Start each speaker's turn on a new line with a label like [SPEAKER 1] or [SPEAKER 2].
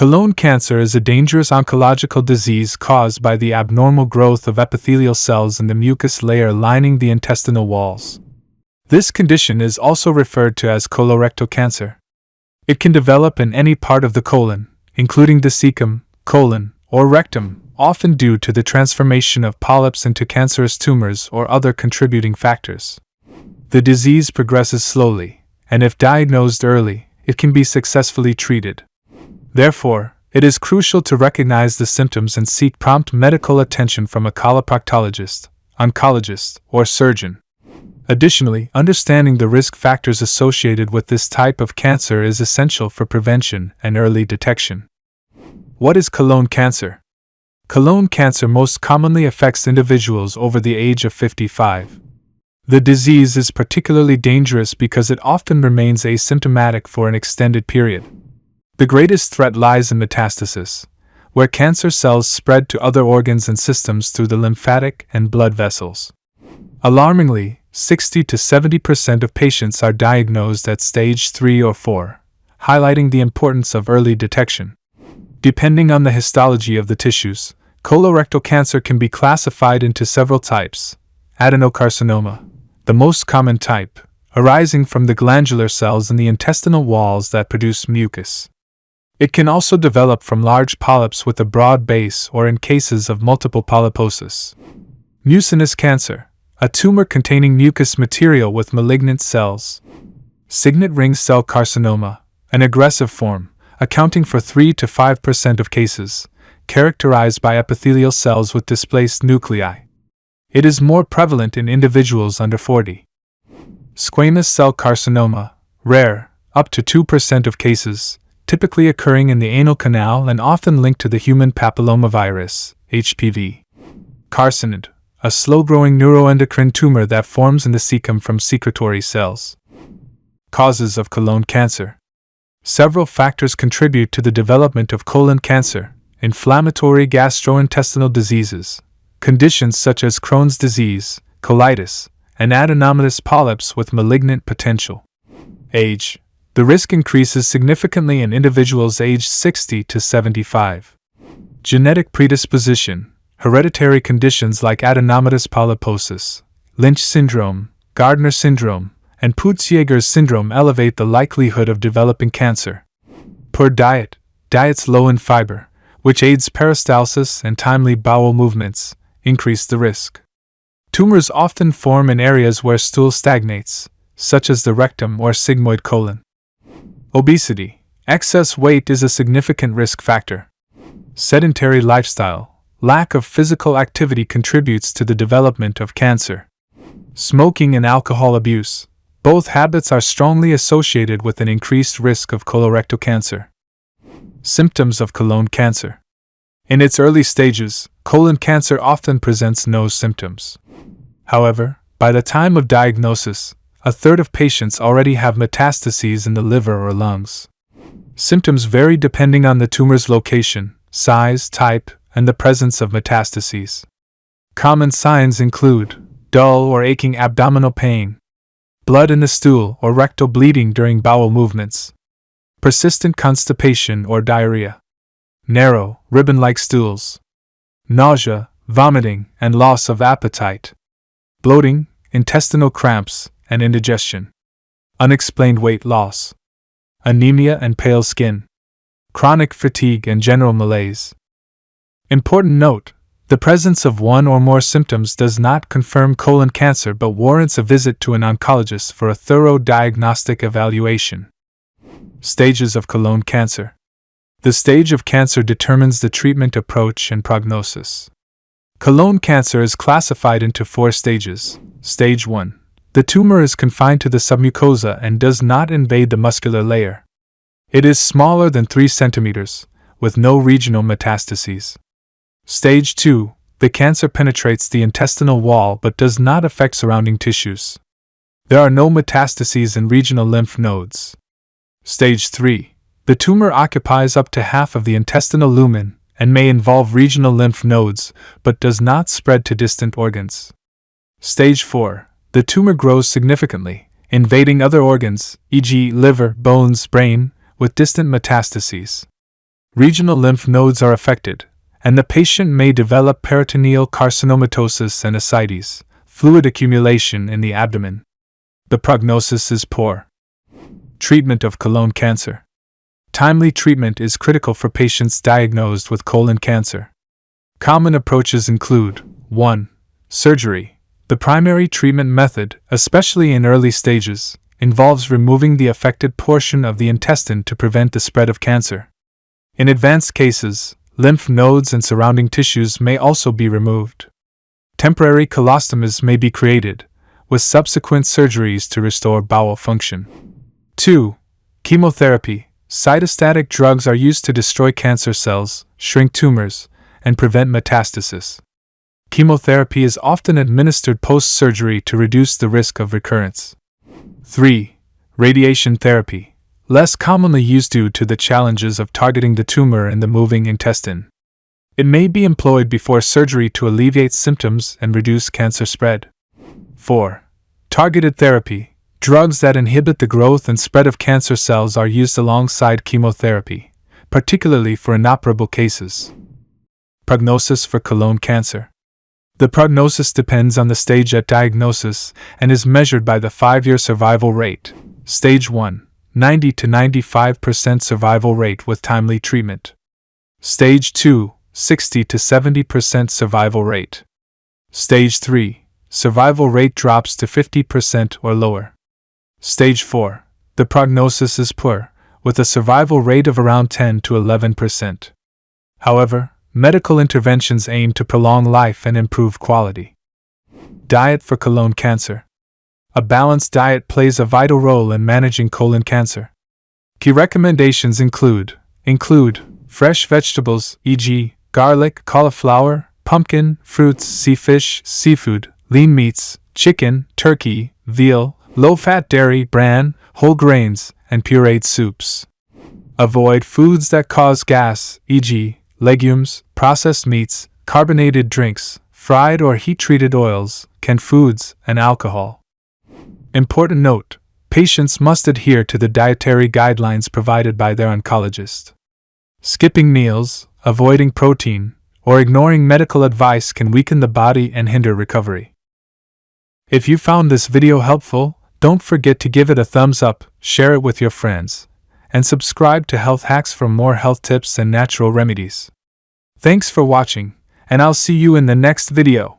[SPEAKER 1] Colon cancer is a dangerous oncological disease caused by the abnormal growth of epithelial cells in the mucus layer lining the intestinal walls. This condition is also referred to as colorectal cancer. It can develop in any part of the colon, including the cecum, colon, or rectum, often due to the transformation of polyps into cancerous tumors or other contributing factors. The disease progresses slowly, and if diagnosed early, it can be successfully treated. Therefore, it is crucial to recognize the symptoms and seek prompt medical attention from a coloproctologist, oncologist, or surgeon. Additionally, understanding the risk factors associated with this type of cancer is essential for prevention and early detection. What is colon cancer? Colon cancer most commonly affects individuals over the age of 55. The disease is particularly dangerous because it often remains asymptomatic for an extended period. The greatest threat lies in metastasis, where cancer cells spread to other organs and systems through the lymphatic and blood vessels. Alarmingly, 60 to 70% of patients are diagnosed at stage 3 or 4, highlighting the importance of early detection. Depending on the histology of the tissues, colorectal cancer can be classified into several types. Adenocarcinoma, the most common type, arising from the glandular cells in the intestinal walls that produce mucus. It can also develop from large polyps with a broad base or in cases of multiple polyposis. Mucinous cancer, a tumor containing mucus material with malignant cells. Signet ring cell carcinoma, an aggressive form, accounting for 3 to 5% of cases, characterized by epithelial cells with displaced nuclei. It is more prevalent in individuals under 40. Squamous cell carcinoma, rare, up to 2% of cases, typically occurring in the anal canal and often linked to the human papillomavirus, HPV. Carcinid, a slow-growing neuroendocrine tumor that forms in the cecum from secretory cells. Causes of colon cancer. Several factors contribute to the development of colon cancer: inflammatory gastrointestinal diseases, conditions such as Crohn's disease, colitis, and adenomatous polyps with malignant potential. Age. The risk increases significantly in individuals aged 60 to 75. Genetic predisposition. Hereditary conditions like adenomatous polyposis, Lynch syndrome, Gardner syndrome, and Peutz-Jeghers syndrome elevate the likelihood of developing cancer. Poor diet. Diets low in fiber, which aids peristalsis and timely bowel movements, increase the risk. Tumors often form in areas where stool stagnates, such as the rectum or sigmoid colon. Obesity. Excess weight is a significant risk factor. Sedentary lifestyle. Lack of physical activity contributes to the development of cancer. Smoking and alcohol abuse. Both habits are strongly associated with an increased risk of colorectal cancer. Symptoms of colon cancer. In its early stages, colon cancer often presents no symptoms. However, by the time of diagnosis, a third of patients already have metastases in the liver or lungs. Symptoms vary depending on the tumor's location, size, type, and the presence of metastases. Common signs include dull or aching abdominal pain, blood in the stool or rectal bleeding during bowel movements, persistent constipation or diarrhea, narrow, ribbon-like stools, nausea, vomiting, and loss of appetite, bloating, intestinal cramps, and indigestion, unexplained weight loss, anemia and pale skin, chronic fatigue and general malaise. Important note: the presence of one or more symptoms does not confirm colon cancer but warrants a visit to an oncologist for a thorough diagnostic evaluation. Stages of colon cancer. The stage of cancer determines the treatment approach and prognosis. Colon cancer is classified into 4 stages. Stage 1. The tumor is confined to the submucosa and does not invade the muscular layer. It is smaller than 3 centimeters, with no regional metastases. Stage 2. The cancer penetrates the intestinal wall but does not affect surrounding tissues. There are no metastases in regional lymph nodes. Stage 3. The tumor occupies up to half of the intestinal lumen and may involve regional lymph nodes, but does not spread to distant organs. Stage 4. The tumor grows significantly, invading other organs, e.g., liver, bones, brain, with distant metastases. Regional lymph nodes are affected, and the patient may develop peritoneal carcinomatosis and ascites, fluid accumulation in the abdomen. The prognosis is poor. Treatment of colon cancer. Timely treatment is critical for patients diagnosed with colon cancer. Common approaches include 1. Surgery. The primary treatment method, especially in early stages, involves removing the affected portion of the intestine to prevent the spread of cancer. In advanced cases, lymph nodes and surrounding tissues may also be removed. Temporary colostomies may be created, with subsequent surgeries to restore bowel function. 2. Chemotherapy. Cytostatic drugs are used to destroy cancer cells, shrink tumors, and prevent metastasis. Chemotherapy is often administered post-surgery to reduce the risk of recurrence. 3. Radiation therapy. Less commonly used due to the challenges of targeting the tumor in the moving intestine. It may be employed before surgery to alleviate symptoms and reduce cancer spread. 4. Targeted therapy. Drugs that inhibit the growth and spread of cancer cells are used alongside chemotherapy, particularly for inoperable cases. Prognosis for colon cancer. The prognosis depends on the stage at diagnosis and is measured by the 5-year survival rate. Stage 1, 90 to 95% survival rate with timely treatment. Stage 2, 60 to 70% survival rate. Stage 3, survival rate drops to 50% or lower. Stage 4, the prognosis is poor, with a survival rate of around 10 to 11%. However, medical interventions aim to prolong life and improve quality. Diet for colon cancer. A balanced diet plays a vital role in managing colon cancer. Key recommendations include fresh vegetables, e.g., garlic, cauliflower, pumpkin, fruits, sea fish, seafood, lean meats, chicken, turkey, veal, low-fat dairy, bran, whole grains, and pureed soups. Avoid foods that cause gas, e.g., legumes, processed meats, carbonated drinks, fried or heat-treated oils, canned foods, and alcohol. Important note: patients must adhere to the dietary guidelines provided by their oncologist. Skipping meals, avoiding protein, or ignoring medical advice can weaken the body and hinder recovery. If you found this video helpful, don't forget to give it a thumbs up, share it with your friends, and subscribe to Health Hacks for more health tips and natural remedies. Thanks for watching, and I'll see you in the next video.